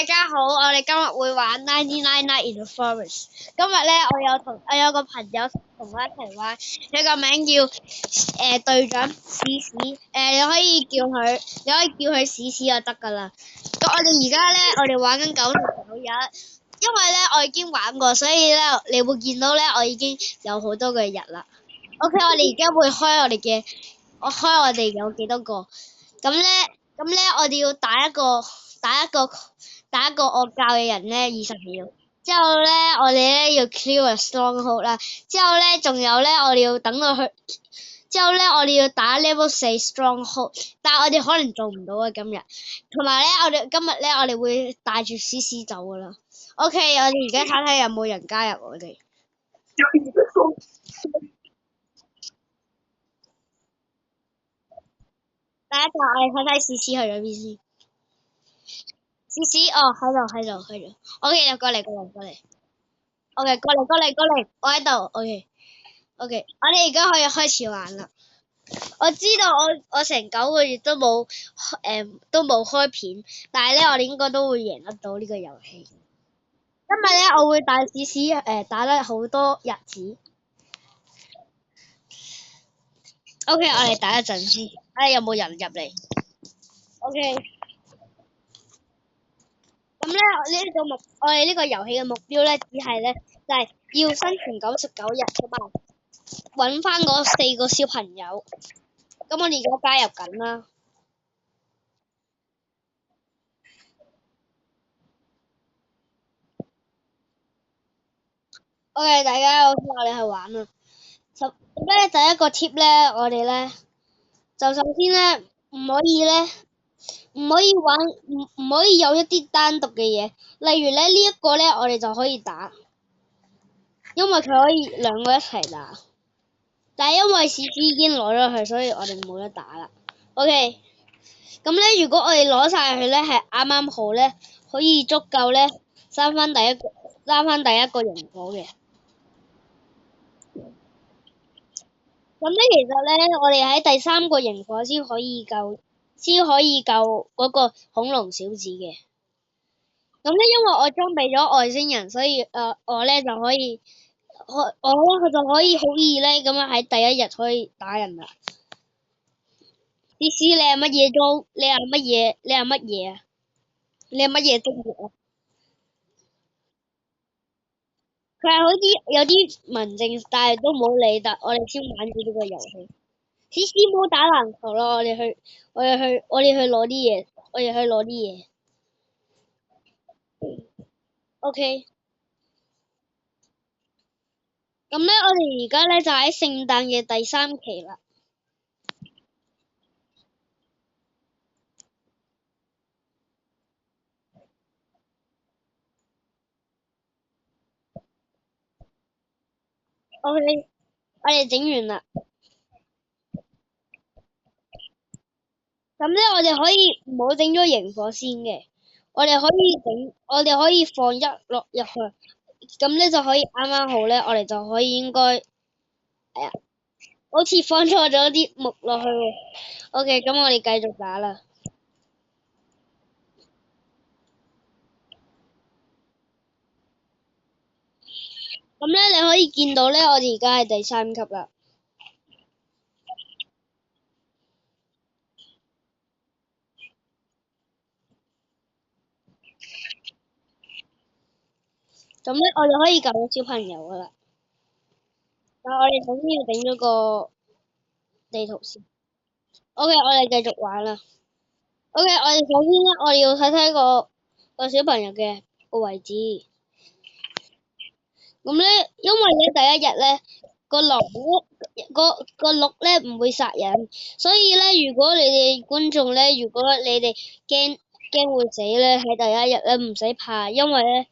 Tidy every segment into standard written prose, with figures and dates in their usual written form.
家好，我哋今日會玩99 Night in the Forest。今日咧，我有個朋友同我一齊玩，佢個名叫隊長史史。你可以叫佢史史就得㗎啦。咁我哋而家咧，我哋玩緊99日，因為咧我已經玩過，所以咧你會見到咧我已經有好多個日啦。OK，我哋而家會開我哋有幾多個？咁咧，我哋要打一個惡教嘅人咧20秒。之後咧，我哋咧要 clear a stronghold 啦。之後咧，仲有咧，我哋要等到去。之後咧，我哋要打 level 4 stronghold，但係我哋可能做唔到啊今日。同埋咧，今日咧，我哋會帶住史史走噶啦。OK，我哋而家睇睇有冇人加入我哋。第一個我哋睇睇史史去咗邊先。史史喺度。OK，過嚟。OK，過嚟，我喺度。OK，我哋而家可以開始玩啦。我知道我成9個月都冇開片，但係咧我哋應該都會贏得到呢個遊戲。今日咧我會帶史史打得好多日子。OK，我哋打一陣先，睇下有冇人入嚟。OK。咁咧，我哋呢個遊戲嘅目標咧，只係咧就係要生存99日，同埋揾翻嗰4個小朋友。咁我哋而家加入緊啦。OK，大家好，我哋去玩啦。咁咧，第一個 tip 咧，我哋咧就首先咧唔可以有一啲單獨嘅嘢，例如咧呢一個咧，我哋就可以打，因為佢可以兩個一齊打。但係因為史史已經攞咗佢，所以我哋冇得打啦。OK，咁咧如果我哋攞晒佢咧，係啱啱好咧，可以足夠咧閂翻第一個營火嘅。咁咧其實咧，我哋喺第3個營火先可以救嗰個恐龍小子嘅。咁咧，因為我裝備咗外星人，所以我咧就可以，佢就可以好易咧咁樣喺第1日可以打人啦。史史，你係乜嘢裝？你係乜嘢？你係乜嘢啊？你係乜嘢職業啊？佢係好啲有啲文靜，但係都冇理得，我哋先玩住呢個遊戲。史史冇打籃球咯，我哋去攞啲嘢，OK。咁咧，我哋而家咧就喺聖誕嘅第3期啦。OK，我哋整完啦。咁咧，我哋可以唔好整咗營火先嘅，我哋可以放一落入去，咁咧就可以啱啱好咧，我哋就可以應該，好似放錯咗啲木落去喎。OK，咁我哋繼續打啦。咁咧，你可以見到咧，我哋而家係第3級啦。咁咧，我哋可以救到小朋友噶啦。但係我哋首先要整咗個地圖先。OK，我哋繼續玩啦。OK，我哋首先咧，我哋要睇睇個小朋友嘅個位置。咁咧，因為咧第1日咧個鹿咧唔會殺人，所以咧如果你哋觀眾咧，如果你哋驚會死咧，喺第1日咧唔使怕，因為咧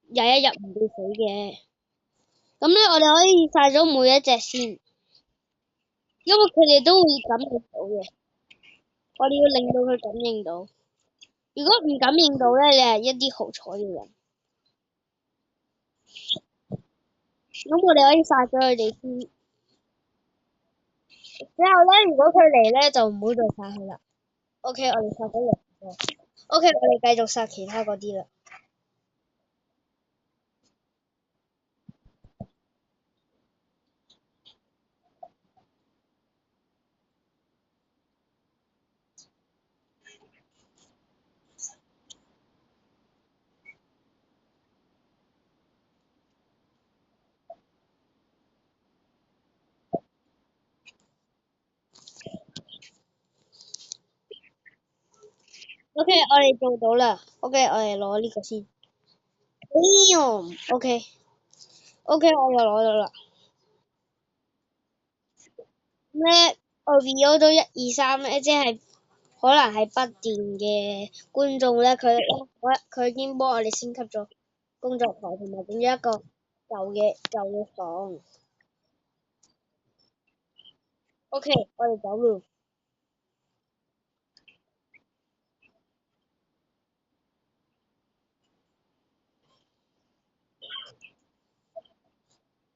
有1日唔會死嘅。咁咧，我哋可以殺咗每一隻先，因為佢哋都會感應到嘅。我哋要令到佢感應到。如果唔感應到咧，你係一啲好彩嘅人。咁我哋可以殺咗佢哋先。之後咧，如果佢嚟咧，就唔好再殺佢啦。OK，我哋殺咗2個。OK，我哋繼續殺其他嗰啲啦。OK，我哋做到啦。OK，我哋攞呢個先。OK，OK，我又攞到啦。咧，我變咗到1、2、3咧，即係可能係不電嘅觀眾咧，佢已經幫我哋升級咗工作台，同埋整咗一個舊嘅房。OK，我哋走咯。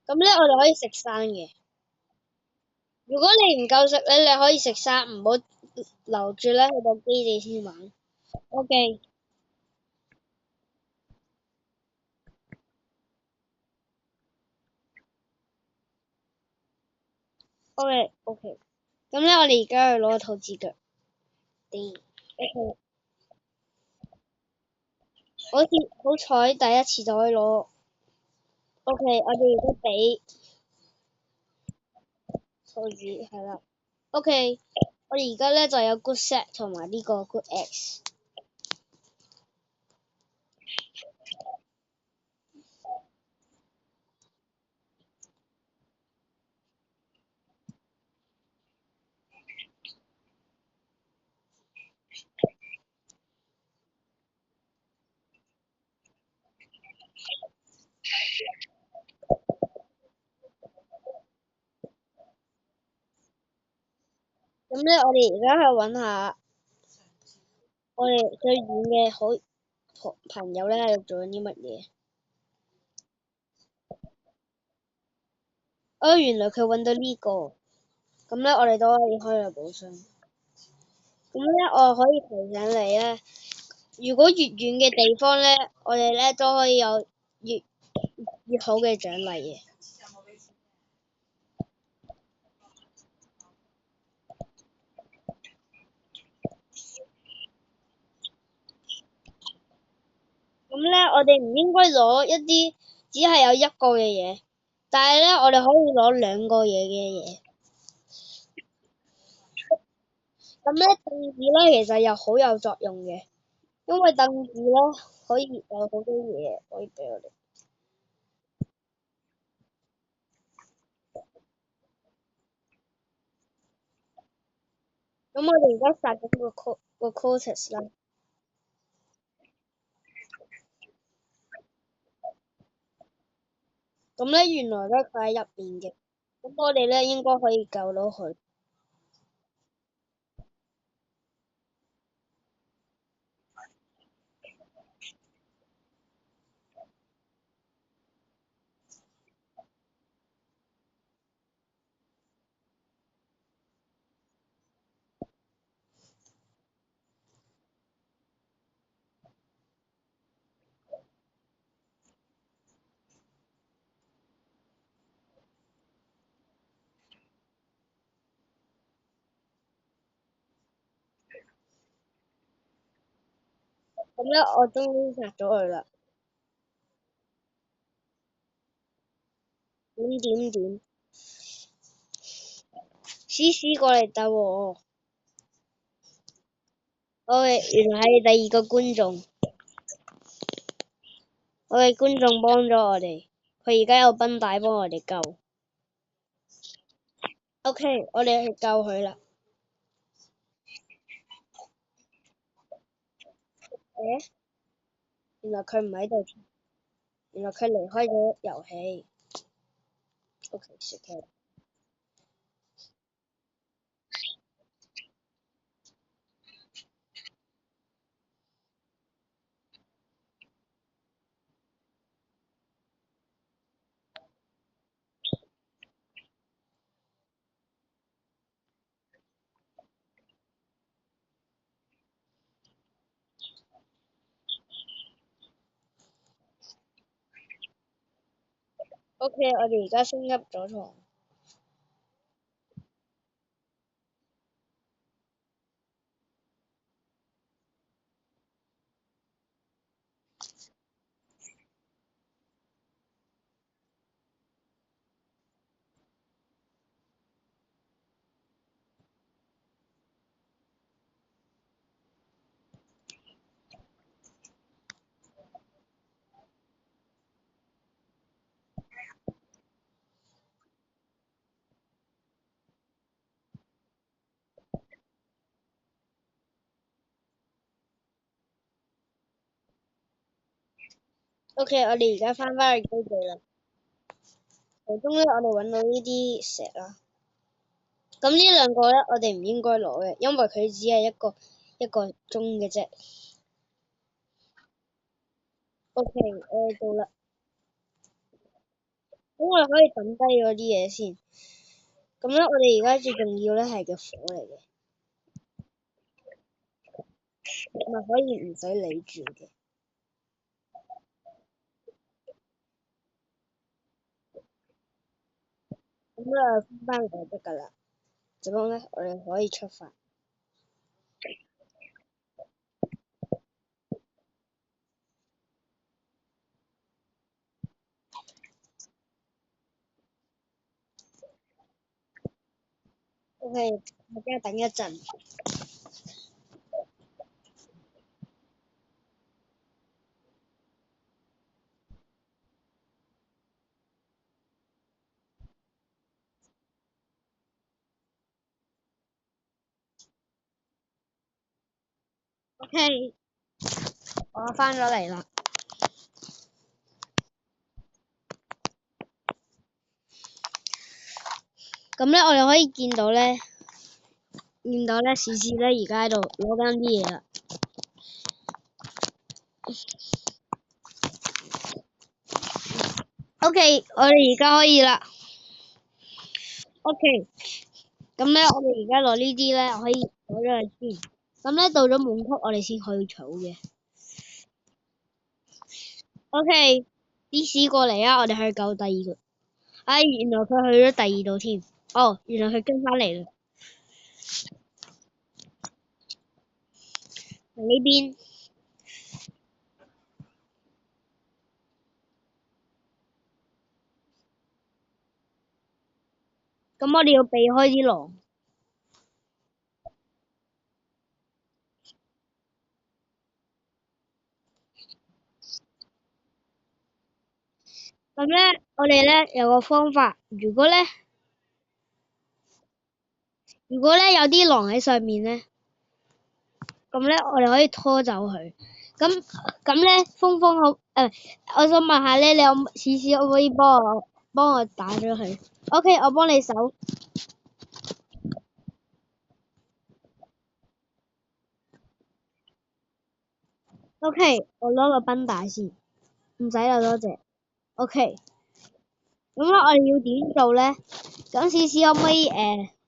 咁咧，我哋可以食生嘅。如果你唔夠食咧，你可以食生，唔好留住咧去到基地先玩。OK，OK，OK。咁咧，我哋而家去攞個兔子腳。OK，好彩第一次就可以攞。OK，我哋而家俾兔子係啦。OK，我哋而家咧就有 good set 同埋呢個 good X。咁咧，我哋而家去揾下我哋最遠嘅好朋友咧喺度做緊啲乜嘢？哦，原來佢揾到呢個。咁咧，我哋都可以開個寶箱。咁咧，我可以提醒你咧，如果越遠嘅地方咧，我哋咧都可以有越好嘅獎勵嘅。咁咧，我哋唔應該攞一啲只係有一個嘅嘢，但係咧，我哋可以攞2個嘢嘅嘢。咁咧，凳子咧其實又好有作用嘅，因為凳子咧可以有好多嘢可以俾我哋。咁我哋而家殺咗個 Cortex 啦。咁咧，原來咧佢喺入邊嘅。咁我哋咧應該可以救到佢。咁咧，我終於殺咗佢啦。點，思思過嚟救我。我哋原來係第二個觀眾，我哋觀眾幫咗我哋，佢而家有繃帶幫我哋救。OK，我哋去救佢啦。誒，原來佢唔喺度，原來佢離開咗遊戲。OK，食佢。OK，我哋而家升級咗床。OK，我哋而家翻去基地啦。途中咧，我哋揾到呢啲石啦。咁呢兩個咧，我哋唔應該攞嘅，因為佢只係一個鐘嘅啫。OK，我哋到啦。咁我哋可以抌低嗰啲嘢先。咁咧，我哋而家最重要咧係個火嚟嘅，咪可以唔使理住嘅。咁咧，翻嚟就得噶啦。咁樣咧，我哋可以出發。OK，大家等一陣。OK，我翻咗嚟啦。咁咧，我哋可以見到咧，試試咧而家喺度攞緊啲嘢啦。OK，我哋而家可以啦。OK，咁咧，我哋而家攞呢啲咧，可以攞咗佢先。咁咧，到咗滿級，我哋先可以儲嘅。OK，DC 過嚟啊！我哋去救第二個。哎，原來佢去咗第二度添。哦，原來佢跟翻嚟啦。呢邊。咁我哋要避開啲狼。咁咧，我哋咧有個方法，如果咧有啲狼喺上面咧，咁咧我哋可以拖走佢。咁咧，我想問下咧，試試可唔可以幫我打咗佢？OK，我幫你手。OK，我攞個繃帶先，唔使啦，多謝。OK，咁咧我哋要點做咧？咁試試可唔可以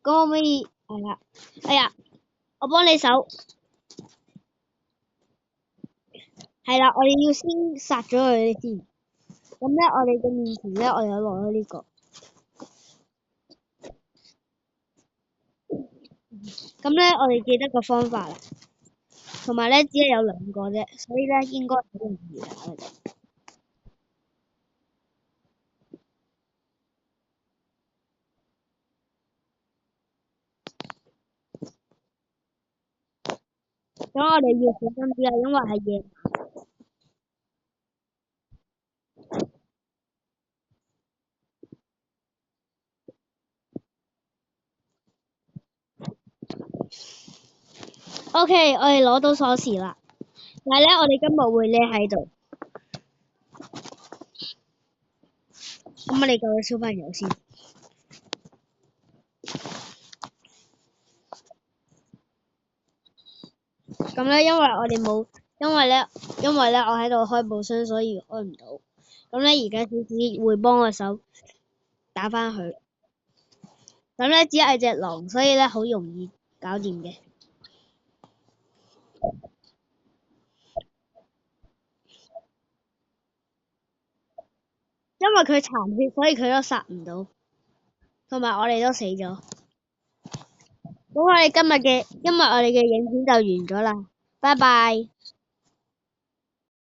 可唔可以係啦？哎呀，我幫你手。係啦，我哋要先殺咗佢先。咁咧，我哋嘅面前咧，我有攞咗呢個。咁咧，我哋記得個方法啦。同埋咧，只係有兩個啫，所以咧應該好容易打嘅啫。咁我哋要小心啲啊，因為係夜。OK，我哋攞到鎖匙啦。但係咧，我哋今日會匿喺度。咁我哋救個小朋友先。咁咧，因為咧，我喺度開寶箱，所以開唔到。咁咧，而家小子會幫我手打返佢。咁咧，只係隻狼，所以咧好容易搞掂嘅。因為佢殘血，所以佢都殺唔到，同埋我哋都死咗。咁我哋今日嘅影片就完咗啦，拜拜。